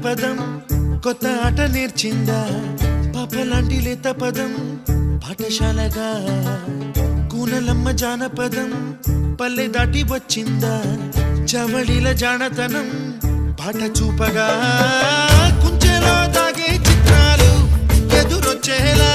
జానపదం కొత్త ఆట నేర్చిందా పాపలాంటి లేత పదం పాఠశాలగా కూనలమ్మ జానపదం పల్లె దాటి వచ్చిందా చవళిల జానతనం పాట చూపగా కుంచెలో దాగే చిత్రాలు ఎదురొచ్చేలా